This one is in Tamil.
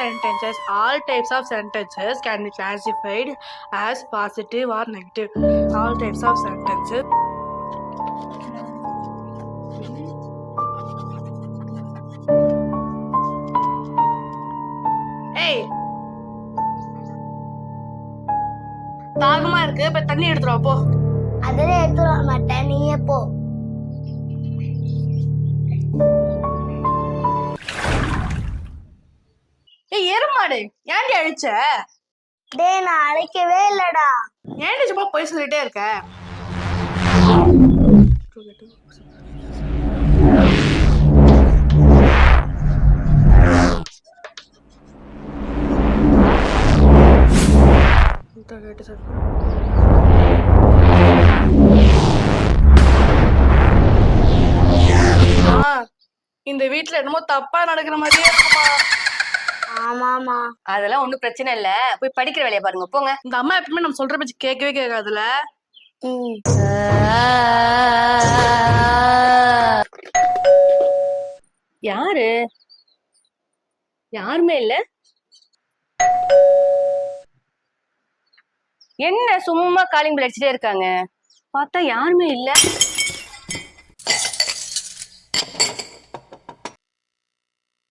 sentences. All types of sentences can be classified as positive or negative. All types of sentences. Hey, தாகமா இருக்கு, இப்ப தண்ணி எடுத்துட்டு வா போ. அதெல்லாம் எடுத்துட்டு வர மாட்டேன், நீயே போ. ஏய் எருமாடு, ஏன்டி அழிச்ச? டேய் நான் அழைக்கவே இல்லடா. ஏன்டி சும்மா போய் சொல்லிட்டே இருக்க? இந்த வீட்டுல என்னமோ தப்பா நடக்கிற மாதிரியே இருக்குமா? ஆமாமா. அதெல்லாம் ஒண்ணும் பிரச்சனை இல்ல, போய் படிக்கிற வேலையை பாருங்க போங்க. இந்த அம்மா எப்பவுமே நம்ம சொல்ற பேச்சு கேட்கவே கேட்காதுல. யாரு? யாருமே இல்ல. என்ன சும்மா காலிங் பெல் அடிச்சுட்டே இருக்காங்க? பார்த்தா யாருமே இல்ல.